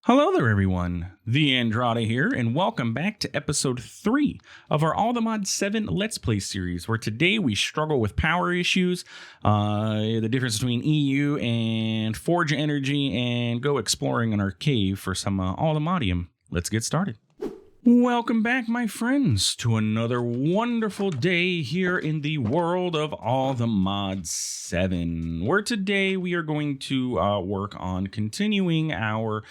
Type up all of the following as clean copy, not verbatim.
Hello there, everyone. TheAndrata here, and welcome back to episode 3 of our All the Mod 7 Let's Play series, where today we struggle with power issues, the difference between EU and Forge Energy, and go exploring in our cave for some All the Modium. Let's get started. Welcome back, my friends, to another wonderful day here in the world of All the Mod 7, where today we are going to work on continuing our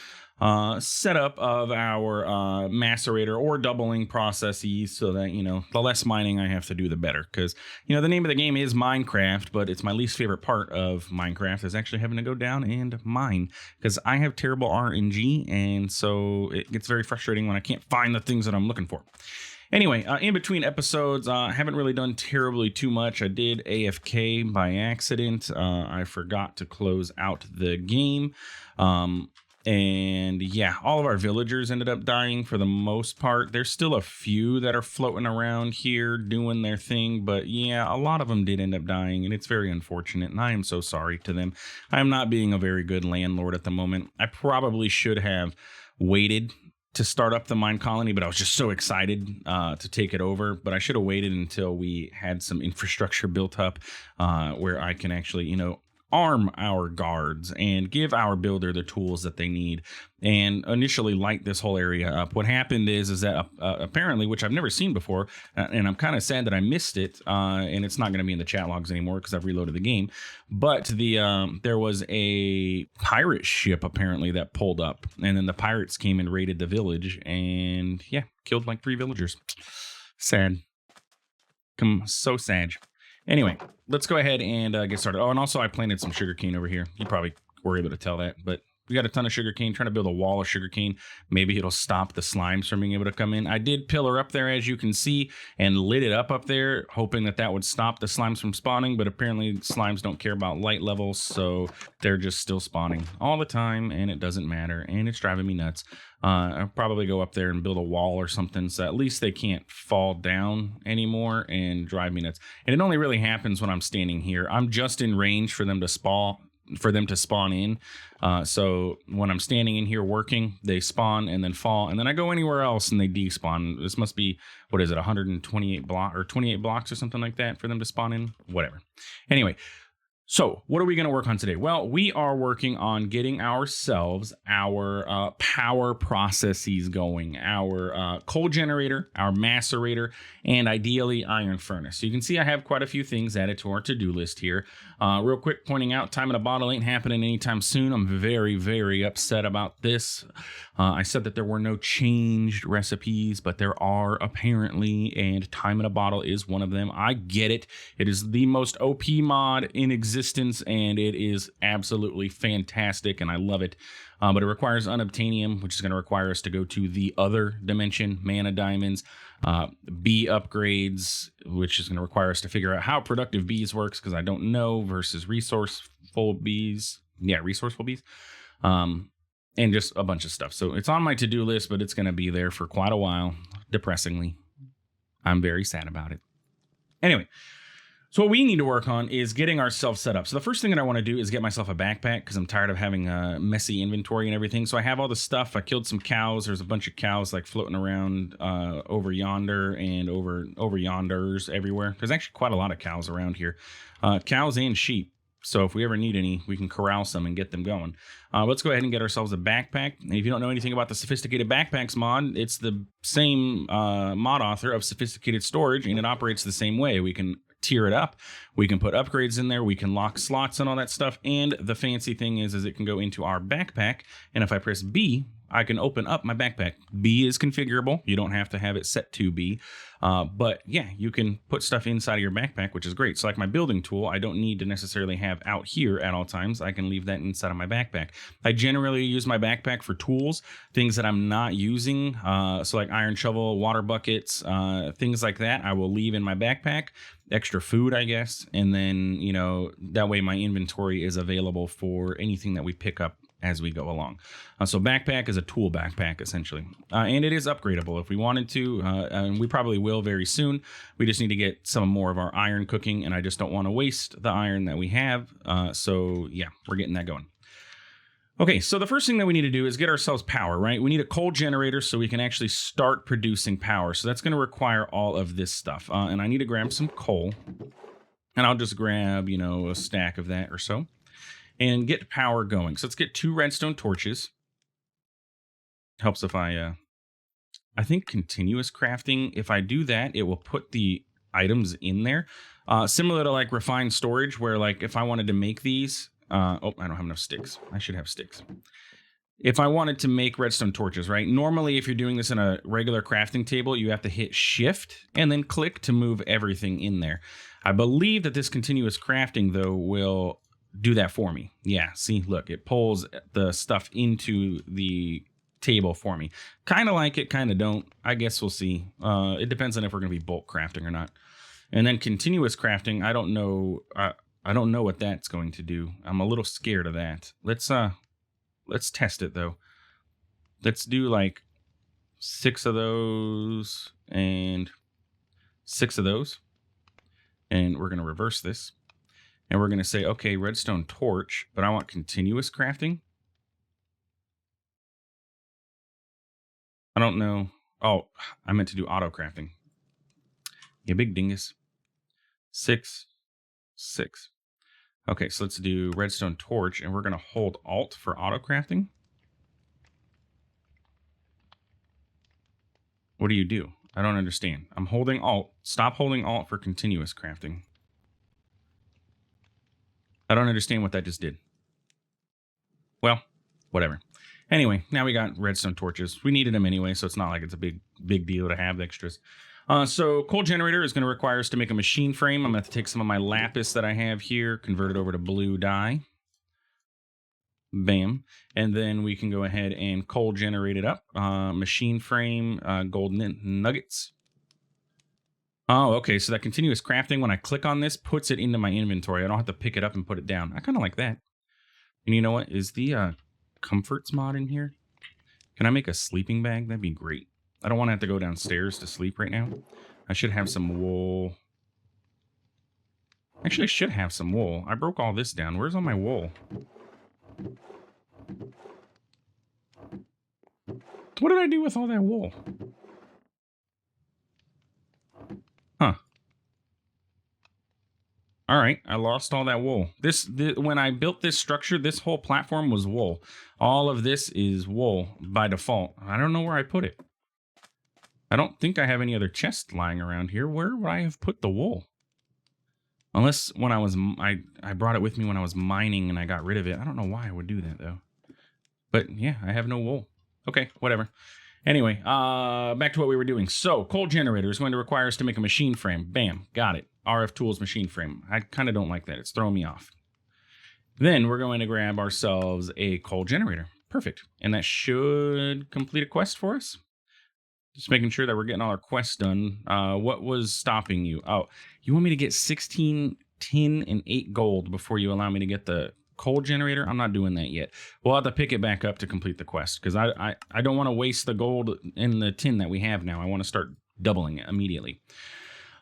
setup of our macerator or doubling processes so that, the less mining I have to do, the better. Because, the name of the game is Minecraft, but it's my least favorite part of Minecraft is actually having to go down and mine because I have terrible RNG, and so it gets very frustrating when I can't find the things that I'm looking for. Anyway, in between episodes, I haven't really done terribly too much. I did AFK by accident. I forgot to close out the game. And yeah, all of our villagers ended up dying for the most part. There's still a few that are floating around here doing their thing, but yeah, a lot of them did end up dying, and it's very unfortunate, and I am so sorry to them. I am not being a very good landlord at the moment. I probably should have waited to start up the mine colony, but I was just so excited to take it over. But I should have waited until we had some infrastructure built up where I can actually, arm our guards and give our builder the tools that they need and initially light this whole area up. What happened is that apparently, which I've never seen before, and I'm kind of sad that I missed it, and it's not going to be in the chat logs anymore because I've reloaded the game, but there was a pirate ship apparently that pulled up, and then the pirates came and raided the village and killed like 3 villagers. Sad. So sad. Anyway, let's go ahead and get started. Oh, and also I planted some sugarcane over here. You probably were able to tell that, but we got a ton of sugarcane, trying to build a wall of sugarcane. Maybe it'll stop the slimes from being able to come in. I did pillar up there, as you can see, and lit it up there, hoping that would stop the slimes from spawning, but apparently slimes don't care about light levels, so they're just still spawning all the time, and it doesn't matter, and it's driving me nuts. I'll probably go up there and build a wall or something so at least they can't fall down anymore and drive me nuts. And it only really happens when I'm standing here. I'm just in range for them to spawn in. So when I'm standing in here working, they spawn and then fall, and then I go anywhere else and they despawn. This must be, 128 or 28 blocks or something like that for them to spawn in, whatever. Anyway, so what are we going to work on today? Well, we are working on getting ourselves our power processes going, our coal generator, our macerator, and ideally iron furnace. So you can see I have quite a few things added to our to-do list here. Real quick, pointing out, time in a bottle ain't happening anytime soon. I'm very, very upset about this. I said that there were no changed recipes, but there are apparently, and time in a bottle is one of them. I get it. It is the most OP mod in existence, and it is absolutely fantastic, and I love it. But it requires unobtainium, which is going to require us to go to the other dimension, mana diamonds, bee upgrades, which is going to require us to figure out how productive bees works, because I don't know, versus resourceful bees. Yeah, resourceful bees. And just a bunch of stuff. So it's on my to-do list, but it's going to be there for quite a while. Depressingly. I'm very sad about it. Anyway, so what we need to work on is getting ourselves set up. So the first thing that I want to do is get myself a backpack because I'm tired of having a messy inventory and everything. So I have all the stuff. I killed some cows. There's a bunch of cows like floating around over yonder and over yonders everywhere. There's actually quite a lot of cows around here. Cows and sheep. So if we ever need any, we can corral some and get them going. Let's go ahead and get ourselves a backpack. And if you don't know anything about the Sophisticated Backpacks mod, it's the same mod author of Sophisticated Storage, and it operates the same way. We can tier it up. We can put upgrades in there. We can lock slots and all that stuff. And the fancy thing is it can go into our backpack. And if I press B, I can open up my backpack. B is configurable. You don't have to have it set to B. But yeah, you can put stuff inside of your backpack, which is great. So like my building tool, I don't need to necessarily have out here at all times. I can leave that inside of my backpack. I generally use my backpack for tools, things that I'm not using. So like iron shovel, water buckets, things like that, I will leave in my backpack. Extra food, I guess. And then, that way my inventory is available for anything that we pick up as we go along. So backpack is a tool backpack, essentially. And it is upgradable if we wanted to, and we probably will very soon. We just need to get some more of our iron cooking, and I just don't want to waste the iron that we have. So yeah, we're getting that going. Okay, so the first thing that we need to do is get ourselves power, right? We need a coal generator so we can actually start producing power. So that's going to require all of this stuff. And I need to grab some coal. And I'll just grab, a stack of that or so. And get power going. So let's get 2 redstone torches. Helps if I think continuous crafting, if I do that, it will put the items in there. Similar to like refined storage, where like if I wanted to make these, I don't have enough sticks. I should have sticks. If I wanted to make redstone torches, right? Normally, if you're doing this in a regular crafting table, you have to hit shift and then click to move everything in there. I believe that this continuous crafting, though, will do that for me. Yeah, see, look, it pulls the stuff into the table for me. Kind of like it, kind of don't. I guess we'll see. It depends on if we're going to be bulk crafting or not. And then continuous crafting, I don't know. I don't know what that's going to do. I'm a little scared of that. Let's test it though. Let's do like 6 of those and 6 of those. And we're going to reverse this. And we're going to say, okay, redstone torch, but I want continuous crafting. I don't know. Oh, I meant to do auto crafting. Yeah, big dingus. 6, 6. Okay, so let's do redstone torch, and we're going to hold Alt for auto crafting. What do you do? I don't understand. I'm holding Alt. Stop holding Alt for continuous crafting. I don't understand what that just did. Well, whatever. Anyway, now we got redstone torches. We needed them anyway, so it's not like it's a big deal to have extras. So coal generator is going to require us to make a machine frame. I'm going to have to take some of my lapis that I have here, convert it over to blue dye. Bam. And then we can go ahead and coal generate it up. Machine frame, gold nuggets. Oh, okay. So that continuous crafting, when I click on this, puts it into my inventory. I don't have to pick it up and put it down. I kind of like that. And you know what? Is the comforts mod in here? Can I make a sleeping bag? That'd be great. I don't want to have to go downstairs to sleep right now. I should have some wool. Actually, I should have some wool. I broke all this down. Where's all my wool? What did I do with all that wool? Huh. All right, I lost all that wool. When I built this structure, this whole platform was wool. All of this is wool by default. I don't know where I put it. I don't think I have any other chests lying around here. Where would I have put the wool? Unless when I brought it with me when I was mining and I got rid of it. I don't know why I would do that though. But yeah, I have no wool. Okay, whatever. Anyway, back to what we were doing. So, coal generator is going to require us to make a machine frame. Bam, got it. RF Tools machine frame. I kind of don't like that. It's throwing me off. Then we're going to grab ourselves a coal generator. Perfect. And that should complete a quest for us. Just making sure that we're getting all our quests done. What was stopping you? Oh, you want me to get 16 tin and 8 gold before you allow me to get the coal generator? I'm not doing that yet. We'll have to pick it back up to complete the quest because I don't want to waste the gold and the tin that we have now. I want to start doubling it immediately.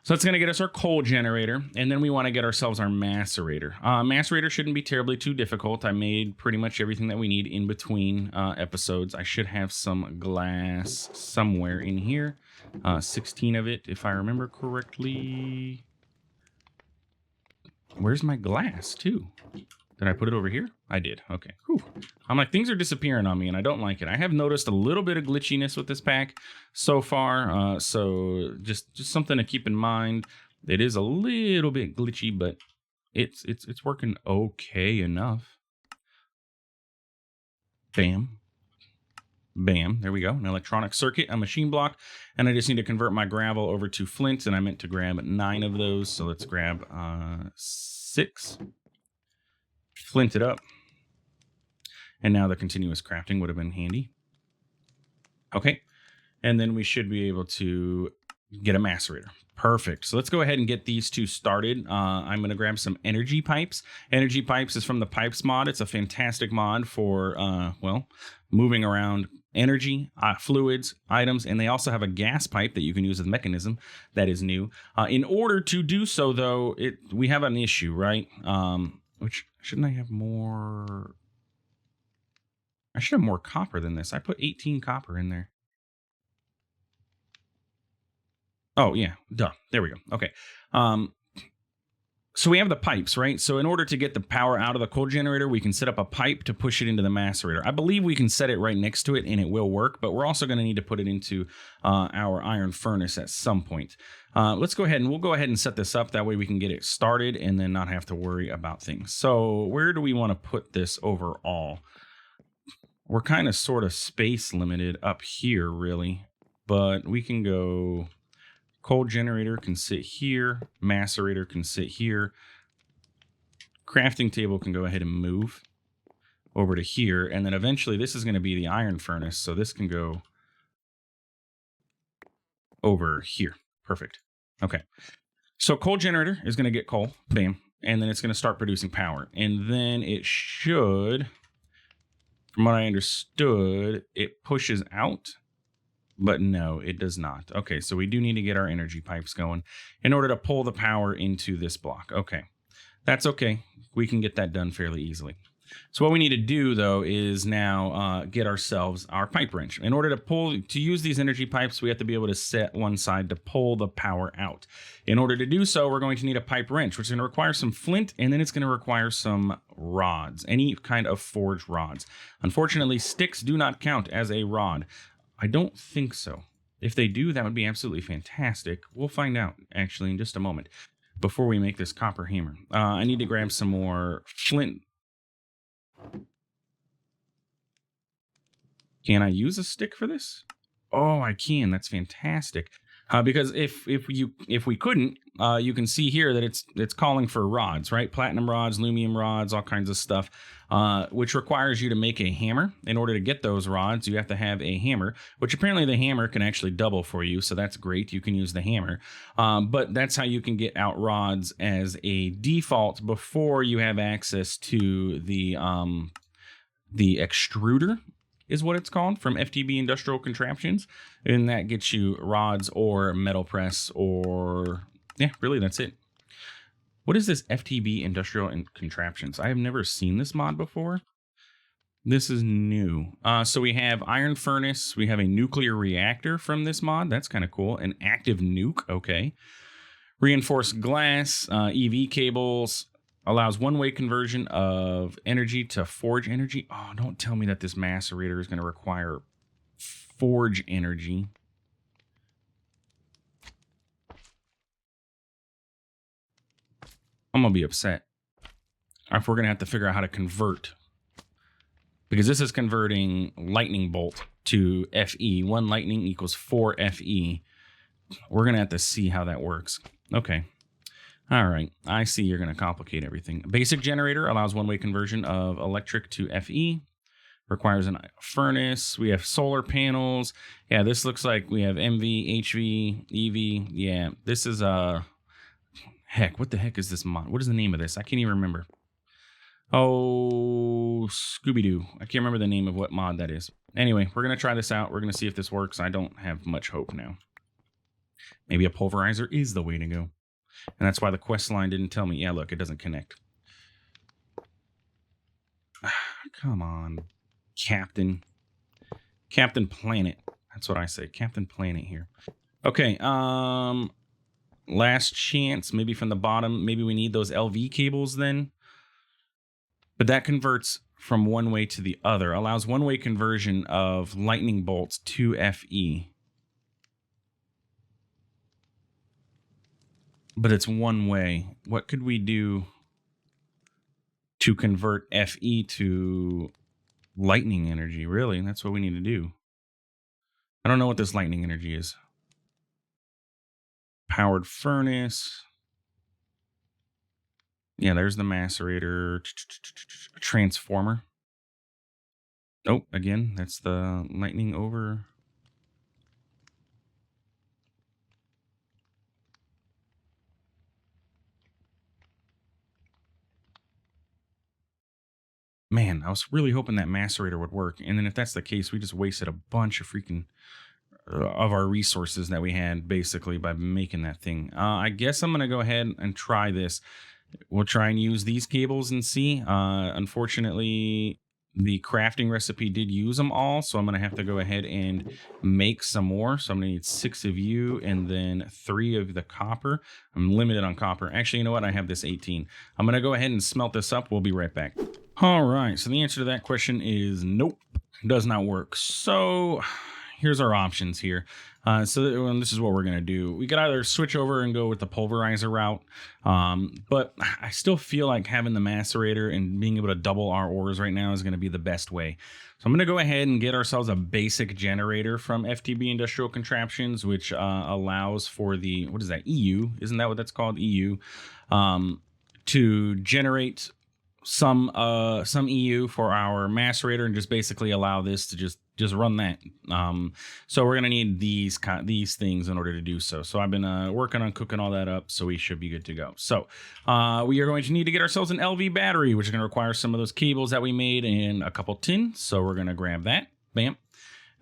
So that's going to get us our coal generator, and then we want to get ourselves our macerator. Macerator shouldn't be terribly too difficult. I made pretty much everything that we need in between episodes. I should have some glass somewhere in here. 16 of it, if I remember correctly. Where's my glass, too? Did I put it over here? I did. Okay. Whew. I'm like, things are disappearing on me, and I don't like it. I have noticed a little bit of glitchiness with this pack so far. So just something to keep in mind. It is a little bit glitchy, but it's working okay enough. Bam. Bam. There we go. An electronic circuit, a machine block, and I just need to convert my gravel over to flint, and I meant to grab 9 of those. So let's grab 6. Flint it up. And now the continuous crafting would have been handy. Okay. And then we should be able to get a macerator. Perfect. So let's go ahead and get these 2 started. I'm going to grab some energy pipes. Energy pipes is from the pipes mod. It's a fantastic mod for, moving around energy, fluids, items, and they also have a gas pipe that you can use as a mechanism that is new. In order to do so, though, we have an issue, right? Which shouldn't I have more? I should have more copper than this. I put 18 copper in there. Oh, yeah. Duh. There we go. Okay. So we have the pipes, right? So in order to get the power out of the coal generator, we can set up a pipe to push it into the macerator. I believe we can set it right next to it and it will work, but we're also going to need to put it into our iron furnace at some point. Let's go ahead and we'll go ahead and set this up. That way we can get it started and then not have to worry about things. So where do we want to put this overall? We're kind of sort of space limited up here, really, but we can go... Coal generator can sit here. Macerator can sit here. Crafting table can go ahead and move over to here. And then eventually this is going to be the iron furnace. So this can go over here. Perfect. Okay. So coal generator is going to get coal. Bam. And then it's going to start producing power. And then it should, from what I understood, it pushes out. But no, it does not. Okay, so we do need to get our energy pipes going in order to pull the power into this block. Okay, that's okay. We can get that done fairly easily. So what we need to do, though, is now get ourselves our pipe wrench. In order to use these energy pipes, we have to be able to set one side to pull the power out. In order to do so, we're going to need a pipe wrench, which is going to require some flint, and then it's going to require some rods, any kind of forged rods. Unfortunately, sticks do not count as a rod. I don't think so. If they do, that would be absolutely fantastic. We'll find out, actually, in just a moment. Before we make this copper hammer. I need to grab some more flint. Can I use a stick for this? Oh, I can. That's fantastic. Because if we couldn't, you can see here that it's calling for rods, right? Platinum rods, lumium rods, all kinds of stuff, which requires you to make a hammer. In order to get those rods, you have to have a hammer, which apparently the hammer can actually double for you, so that's great. You can use the hammer, but that's how you can get out rods as a default before you have access to the extruder. Is what it's called, from FTB Industrial Contraptions, and that gets you rods or metal press, or yeah, really that's it. What is this FTB Industrial Contraptions? I have never seen this mod before. This is new. So we have iron furnace, we have a nuclear reactor from this mod. That's kind of cool. An active nuke. Okay. Reinforced glass, EV cables. Allows one-way conversion of energy to forge energy. Oh, don't tell me that this macerator is going to require forge energy. I'm going to be upset if we're going to have to figure out how to convert. Because this is converting lightning bolt to FE. 1 lightning equals 4 FE. We're going to have to see how that works. Okay. All right, I see you're going to complicate everything. Basic generator allows one-way conversion of electric to FE. Requires a furnace. We have solar panels. Yeah, this looks like we have MV, HV, EV. Yeah, this is heck, what the heck is this mod? What is the name of this? I can't even remember. Oh, Scooby-Doo. I can't remember the name of what mod that is. Anyway, we're going to try this out. We're going to see if this works. I don't have much hope now. Maybe a pulverizer is the way to go. And that's why the quest line didn't tell me. Yeah, look, it doesn't connect. Come on, Captain. Captain Planet. That's what I say. Captain Planet here. Okay, last chance, maybe from the bottom. Maybe we need those LV cables then. But that converts from one way to the other. Allows one-way conversion of lightning bolts to FE. But it's one way. What could we do to convert FE to lightning energy? Really, that's what we need to do. I don't know what this lightning energy is. Powered furnace. Yeah, there's the macerator. Transformer. Oh, again, that's the lightning over. Man, I was really hoping that macerator would work. And then if that's the case, we just wasted a bunch of freaking of our resources that we had basically by making that thing. I guess I'm going to go ahead and try this. We'll try and use these cables and see. Unfortunately, the crafting recipe did use them all, so I'm going to have to go ahead and make some more. So I'm going to need 6 of you and then 3 of the copper. I'm limited on copper. Actually, you know what? I have this 18. I'm going to go ahead and smelt this up. We'll be right back. All right, so the answer to that question is nope, does not work. So here's our options here. So this is what we're going to do. We could either switch over and go with the pulverizer route, but I still feel like having the macerator and being able to double our ores right now is going to be the best way. So I'm going to go ahead and get ourselves a basic generator from FTB Industrial Contraptions, which allows for the, what is that, EU? Isn't that what that's called, EU? To generate some EU for our macerator and just basically allow this to just run that. So we're gonna need these things in order to do so. So I've been working on cooking all that up, so we should be good to go. So we are going to need to get ourselves an LV battery, which is gonna require some of those cables that we made and a couple tin. So we're gonna grab that. Bam.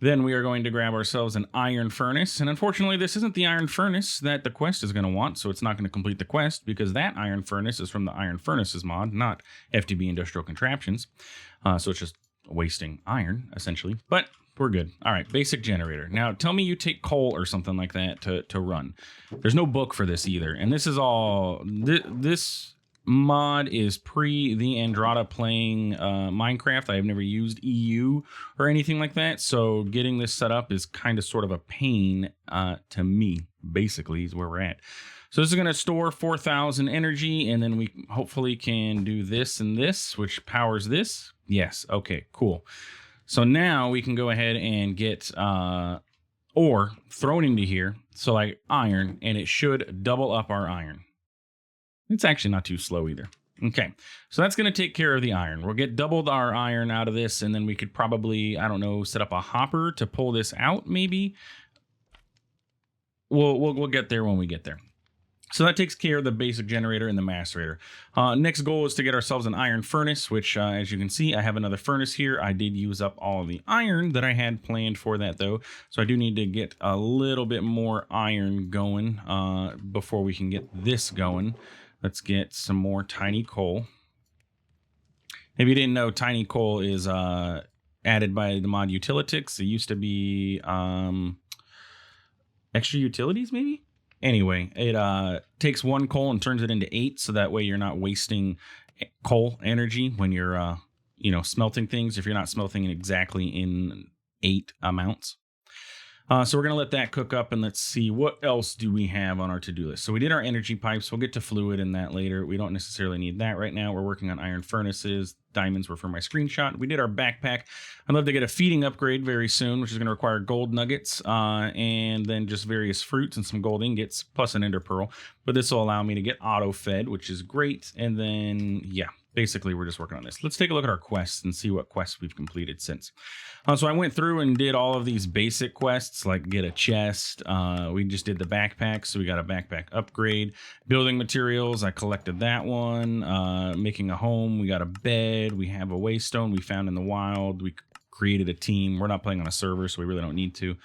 Then we are going to grab ourselves an iron furnace. And unfortunately, this isn't the iron furnace that the quest is going to want, so it's not going to complete the quest because that iron furnace is from the Iron Furnaces mod, not FTB Industrial Contraptions. So it's just wasting iron, essentially. But we're good. All right, basic generator. Now, tell me you take coal or something like that to run. There's no book for this either. And this is all... This mod is pre TheAndrata playing Minecraft. I have never used EU or anything like that, so getting this set up is kind of sort of a pain to me, basically, is where we're at. So this is going to store 4,000 energy, and then we hopefully can do this and this, which powers this. Yes, okay, cool. So now we can go ahead and get ore thrown into here, so like iron, and it should double up our iron. It's actually not too slow either. Okay, so that's going to take care of the iron. We'll get doubled our iron out of this, and then we could probably, I don't know, set up a hopper to pull this out, maybe. We'll get there when we get there. So that takes care of the basic generator and the macerator. Next goal is to get ourselves an iron furnace, which, as you can see, I have another furnace here. I did use up all of the iron that I had planned for that, though. So I do need to get a little bit more iron going before we can get this going. Let's get some more tiny coal. If you didn't know, tiny coal is added by the mod Utilitix. It used to be extra utilities, maybe? Anyway, it takes 1 coal and turns it into 8, so that way you're not wasting coal energy when you're, smelting things, if you're not smelting it exactly in 8 amounts. So we're going to let that cook up, and let's see what else do we have on our to-do list. So we did our energy pipes. We'll get to fluid and that later. We don't necessarily need that right now. We're working on iron furnaces. Diamonds were for my screenshot. We did our backpack. I'd love to get a feeding upgrade very soon, which is going to require gold nuggets and then just various fruits and some gold ingots plus an ender pearl. But this will allow me to get auto fed, which is great. And then, yeah, basically we're just working on this. Let's take a look at our quests and see what quests we've completed since. So I went through and did all of these basic quests, like get a chest. We just did the backpack, so we got a backpack upgrade. Building materials, I collected that one. Making a home, we got a bed. We have a waystone we found in the wild. We created a team. We're not playing on a server, so we really don't need to.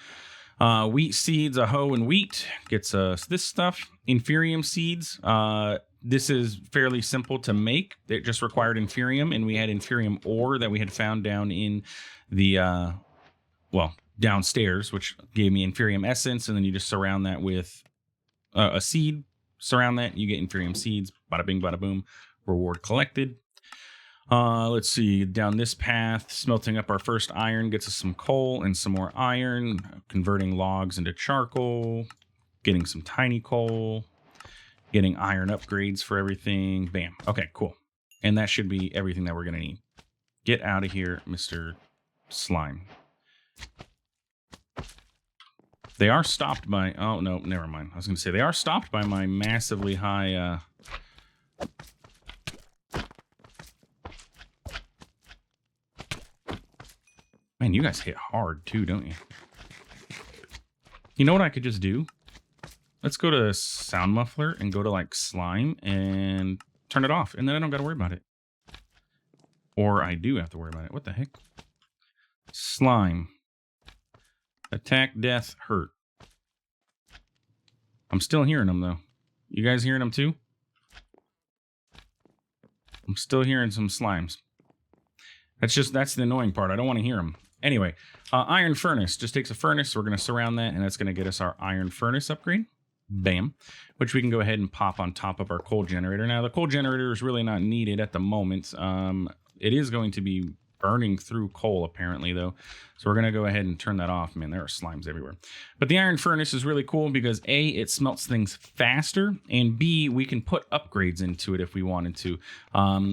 Wheat seeds, a hoe and wheat gets us this stuff. Inferium seeds. This is fairly simple to make. It just required inferium, and we had inferium ore that we had found down in the, downstairs, which gave me inferium essence, and then you just surround that with a seed. Surround that, you get inferium seeds. Bada bing, bada boom. Reward collected. Let's see, down this path, smelting up our first iron gets us some coal and some more iron, converting logs into charcoal, getting some tiny coal, getting iron upgrades for everything. Bam. Okay, cool. And that should be everything that we're going to need. Get out of here, Mr. Slime. They are stopped by... Oh, no, never mind. I was going to say, they are stopped by my massively high... Man, you guys hit hard, too, don't you? You know what I could just do? Let's go to sound muffler and go to, like, slime and turn it off. And then I don't got to worry about it. Or I do have to worry about it. What the heck? Slime. Attack, death, hurt. I'm still hearing them, though. You guys hearing them, too? I'm still hearing some slimes. That's the annoying part. I don't want to hear them. Anyway, iron furnace just takes a furnace. So we're going to surround that, and that's going to get us our iron furnace upgrade. Bam. Which we can go ahead and pop on top of our coal generator. Now, the coal generator is really not needed at the moment. It is going to be burning through coal, apparently, though. So we're going to go ahead and turn that off. Man, there are slimes everywhere. But the iron furnace is really cool because A, it smelts things faster, and B, we can put upgrades into it if we wanted to.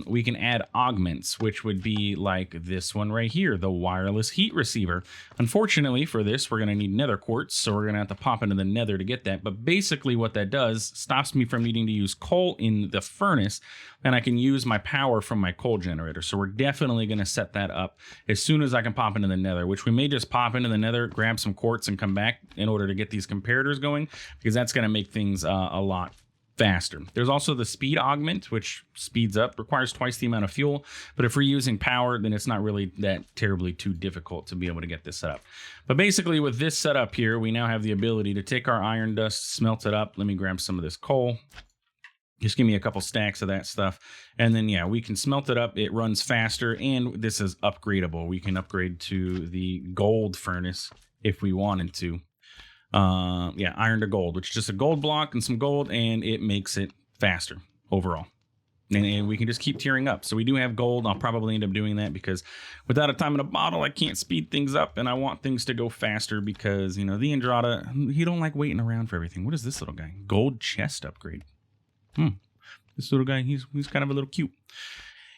We can add augments, which would be like this one right here, the wireless heat receiver. Unfortunately for this, we're going to need nether quartz, so we're going to have to pop into the nether to get that. But basically what that does stops me from needing to use coal in the furnace, and I can use my power from my coal generator. So we're definitely going to set that up as soon as I can pop into the nether, which we may just pop into the nether, grab some quartz, and come back in order to get these comparators going, because that's going to make things a lot faster. There's also the speed augment, which speeds up, requires twice the amount of fuel, but if we're using power, then it's not really that terribly too difficult to be able to get this set up. But basically with this setup here, we now have the ability to take our iron dust, smelt it up. Let me grab some of this coal. Just give me a couple stacks of that stuff. And then, yeah, we can smelt it up. It runs faster, and this is upgradable. We can upgrade to the gold furnace if we wanted to. Yeah, iron to gold, which is just a gold block and some gold, and it makes it faster overall. And we can just keep tiering up. So we do have gold. I'll probably end up doing that because without a time in a bottle, I can't speed things up, and I want things to go faster because, you know, the TheAndrata, he don't like waiting around for everything. What is this little guy? Gold chest upgrade. This little guy, he's kind of a little cute.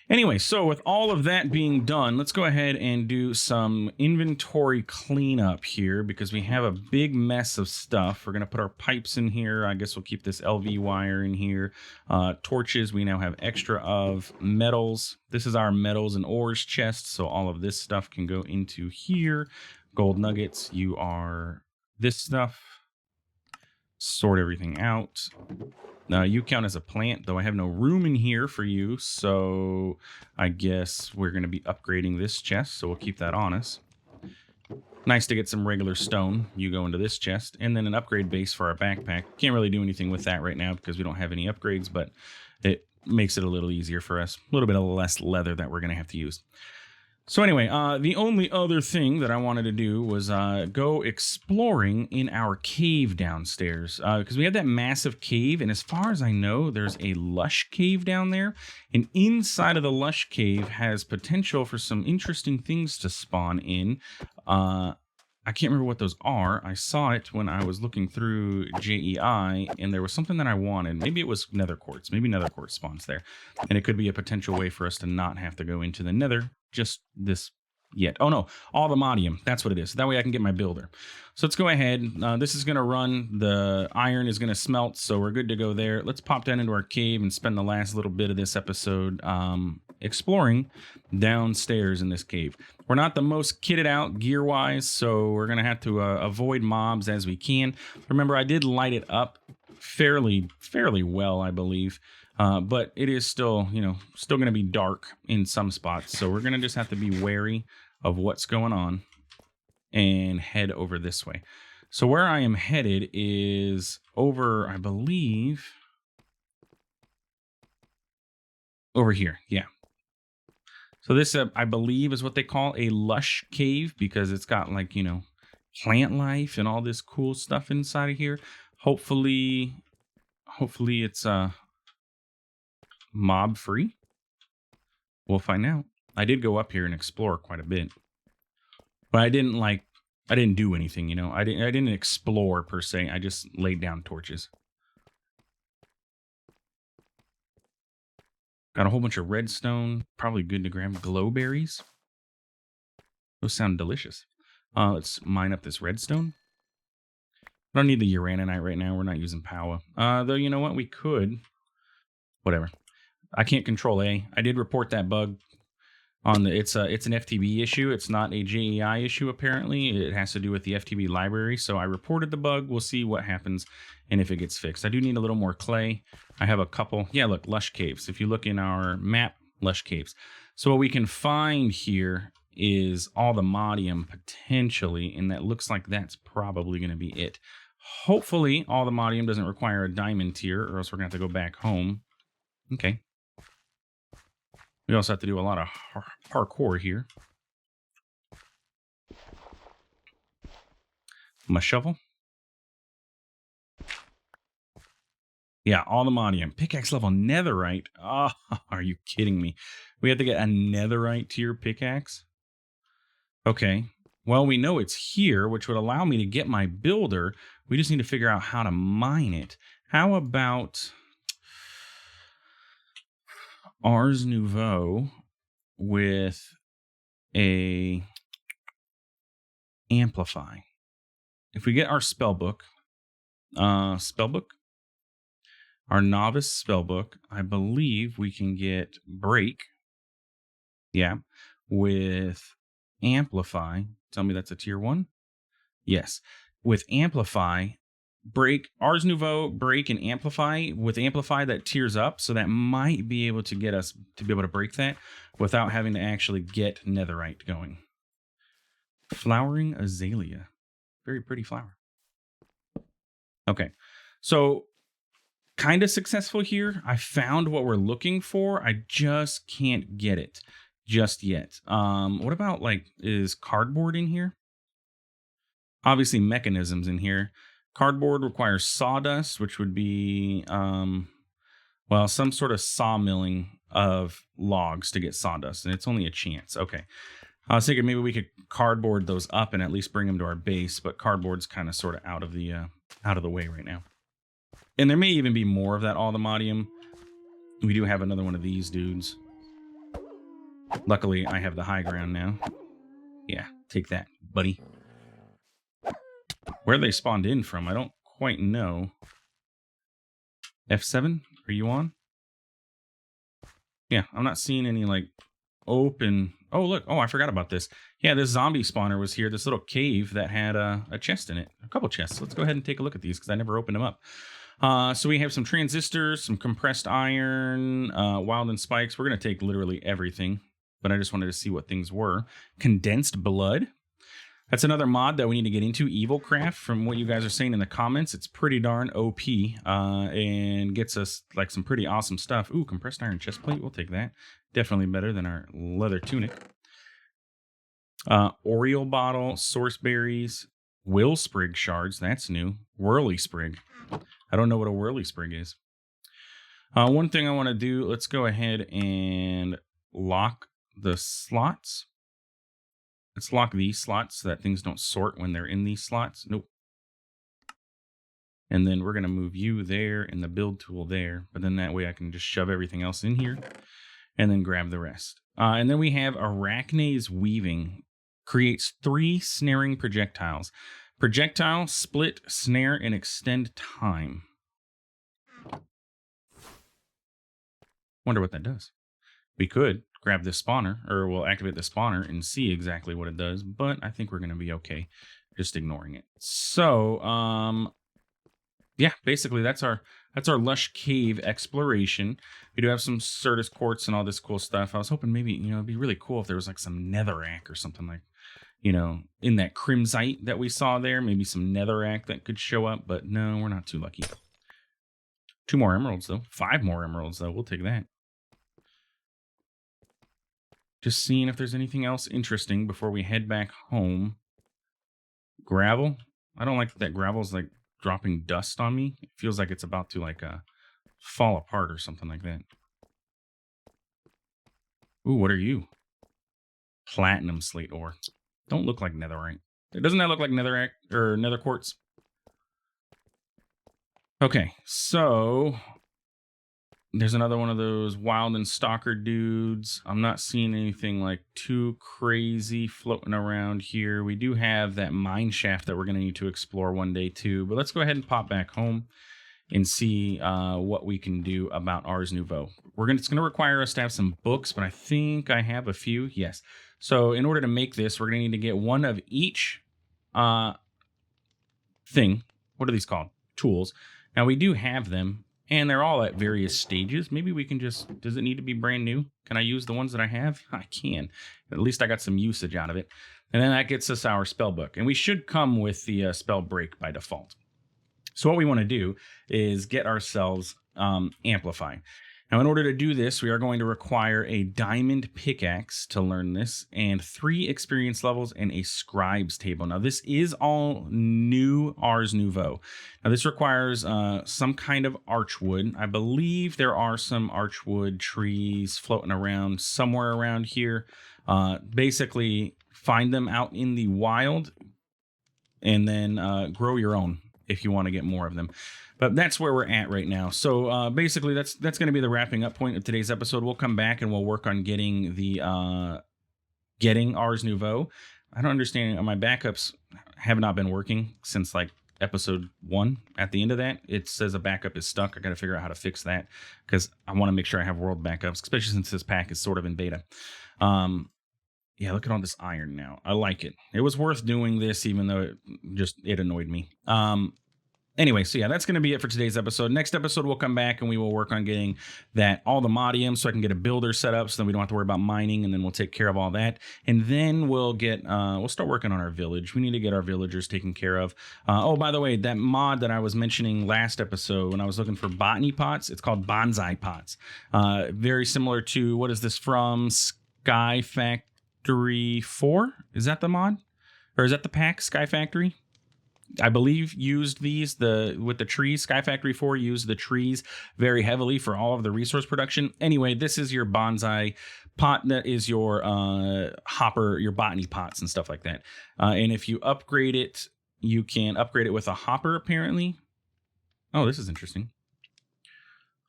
Anyway, so with all of that being done, let's go ahead and do some inventory cleanup here because we have a big mess of stuff. We're going to put our pipes in here. I guess we'll keep this LV wire in here. Torches, we now have extra of metals. This is our metals and ores chest, so all of this stuff can go into here. Gold nuggets, you are this stuff. Sort everything out. You count as a plant, though I have no room in here for you, so I guess we're going to be upgrading this chest, so we'll keep that on us. Nice to get some regular stone. You go into this chest, and then an upgrade base for our backpack. Can't really do anything with that right now because we don't have any upgrades, but it makes it a little easier for us. A little bit of less leather that we're going to have to use. So anyway, the only other thing that I wanted to do was go exploring in our cave downstairs because we have that massive cave, and as far as I know, there's a Lush cave down there, and inside of the Lush cave has potential for some interesting things to spawn in. I can't remember what those are. I saw it when I was looking through JEI, and there was something that I wanted. Maybe it was nether quartz. Maybe nether quartz spawns there, and it could be a potential way for us to not have to go into the nether just this yet. Oh no, all the modium. That's what it is. That way I can get my builder. So let's go ahead. This is going to run. The iron is going to smelt, so we're good to go there. Let's pop down into our cave and spend the last little bit of this episode exploring downstairs in this cave. We're not the most kitted out gear-wise, so we're going to have to avoid mobs as we can. Remember, I did light it up fairly well, I believe. But it is still, still going to be dark in some spots. So we're going to just have to be wary of what's going on and head over this way. So where I am headed is over, I believe, over here. Yeah. So this, I believe, is what they call a Lush cave because it's got like, plant life and all this cool stuff inside of here. Hopefully it's, mob free. We'll find out. I did go up here and explore quite a bit, but I didn't do anything, I didn't explore per se. I just laid down torches. Got a whole bunch of redstone. Probably good to grab glowberries. Those sound delicious. Let's mine up this redstone. I don't need the uraninite right now. We're not using power. Though you know what? We could. Whatever. I can't control A. I did report that bug on the. It's an FTB issue. It's not a JEI issue. Apparently, it has to do with the FTB library. So I reported the bug. We'll see what happens and if it gets fixed. I do need a little more clay. I have a couple. Yeah, look, Lush caves. If you look in our map, Lush caves. So what we can find here is all the modium potentially, and that looks like that's probably going to be it. Hopefully, all the modium doesn't require a diamond tier, or else we're going to have to go back home. Okay. We also have to do a lot of parkour here. My shovel. Yeah, all the modium. Pickaxe level netherite. Oh, are you kidding me? We have to get a netherite tier pickaxe? Okay. Well, we know it's here, which would allow me to get my builder. We just need to figure out how to mine it. How about Ars Nouveau with a amplify? If we get our spellbook, our novice spellbook, I believe we can get break. Yeah. With amplify. Tell me that's a tier 1. Yes. With amplify, break, Ars Nouveau, break, and amplify. With amplify, that tiers up, so that might be able to get us to be able to break that without having to actually get netherite going. Flowering azalea. Very pretty flower. Okay. So kind of successful here. I found what we're looking for. I just can't get it just yet. What about, like, is cardboard in here? Obviously mechanisms in here. Cardboard requires sawdust, which would be well, some sort of sawmilling of logs to get sawdust, and it's only a chance. Okay. I was thinking maybe we could cardboard those up and at least bring them to our base, but cardboard's kind of sort of out of the way right now. And there may even be more of that aldomodium. We do have another one of these dudes. Luckily, I have the high ground now. Yeah, take that, buddy. Where they spawned in from, I don't quite know. F7, are you on? Yeah, I'm not seeing any, like, open... Oh, look. Oh, I forgot about this. Yeah, this zombie spawner was here. This little cave that had a chest in it. A couple chests. Let's go ahead and take a look at these because I never opened them up. So we have some transistors, some compressed iron, wild and spikes. We're going to take literally everything, but I just wanted to see what things were. Condensed blood. That's another mod that we need to get into. Evil Craft, from what you guys are saying in the comments, it's pretty darn OP and gets us like some pretty awesome stuff. Ooh, compressed iron chest plate. We'll take that. Definitely better than our leather tunic. Oriole bottle, source berries, will sprig shards. That's new. Whirly sprig. I don't know what a whirly sprig is. One thing I want to do, let's go ahead and lock the slots. Let's lock these slots so that things don't sort when they're in these slots. Nope. And then we're going to move you there and the build tool there. But then that way I can just shove everything else in here and then grab the rest. And then we have Arachne's Weaving. Creates 3 snaring projectiles. Projectile, split, snare, and extend time. Wonder what that does. We could grab this spawner, or we'll activate the spawner and see exactly what it does, but I think we're going to be okay just ignoring it. So, yeah, basically that's our Lush Cave exploration. We do have some Certus quartz and all this cool stuff. I was hoping maybe, it'd be really cool if there was like some netherrack or something like, in that crimsite that we saw there, maybe some netherrack that could show up, but no, we're not too lucky. 2 more emeralds though. 5 more emeralds though. We'll take that. Just seeing if there's anything else interesting before we head back home. Gravel. I don't like that gravel's like dropping dust on me. It feels like it's about to like fall apart or something like that. Ooh, what are you? Platinum slate ore. Don't look like netherite. Doesn't that look like netherrack or nether quartz? Okay, so there's another one of those wild and stalker dudes. I'm not seeing anything like too crazy floating around here. We do have that mine shaft that we're going to need to explore one day too. But let's go ahead and pop back home and see what we can do about Ars Nouveau. It's going to require us to have some books, but I think I have a few. Yes. So in order to make this, we're going to need to get one of each thing. What are these called? Tools. Now we do have them, and they're all at various stages. Maybe we can just, does it need to be brand new? Can I use the ones that I have? I can. At least I got some usage out of it. And then that gets us our spell book. And we should come with the spell break by default. So what we want to do is get ourselves Amplify. Now, in order to do this, we are going to require a diamond pickaxe to learn this, and 3 experience levels and a scribe's table. Now, this is all new Ars Nouveau. Now, this requires some kind of archwood. I believe there are some archwood trees floating around somewhere around here. Basically, find them out in the wild and then grow your own if you want to get more of them. But that's where we're at right now. So basically, that's going to be the wrapping up point of today's episode. We'll come back and we'll work on getting the getting Ars Nouveau. I don't understand. My backups have not been working since like episode 1. At the end of that, it says a backup is stuck. I got to figure out how to fix that because I want to make sure I have world backups, especially since this pack is sort of in beta. Yeah, look at all this iron now. I like it. It was worth doing this, even though it annoyed me. Anyway, so yeah, that's going to be it for today's episode. Next episode, we'll come back and we will work on getting all the modiums so I can get a builder set up so then we don't have to worry about mining, and then we'll take care of all that. And then we'll start working on our village. We need to get our villagers taken care of. Oh, by the way, that mod that I was mentioning last episode when I was looking for botany pots, it's called bonsai pots. Very similar to, what is this from? Sky Factory 4? Is that the mod? Or is that the pack, Sky Factory? I believe used these with the trees. Sky Factory 4 used the trees very heavily for all of the resource production. Anyway, this is your bonsai pot. That is your hopper, your botany pots and stuff like that. And if you upgrade it, you can upgrade it with a hopper, apparently. Oh, this is interesting.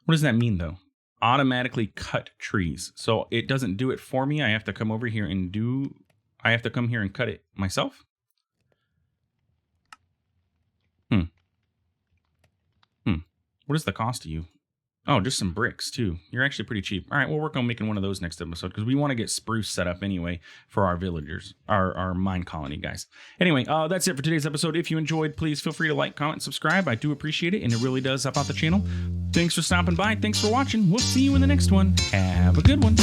What does that mean, though? Automatically cut trees. So it doesn't do it for me. I have to come over here and I have to come here and cut it myself. What is the cost to you? Oh, just some bricks too. You're actually pretty cheap. All right, we'll work on making one of those next episode because we want to get spruce set up anyway for our villagers, our mine colony guys. Anyway, that's it for today's episode. If you enjoyed, please feel free to like, comment, and subscribe. I do appreciate it, and it really does help out the channel. Thanks for stopping by. Thanks for watching. We'll see you in the next one. Have a good one.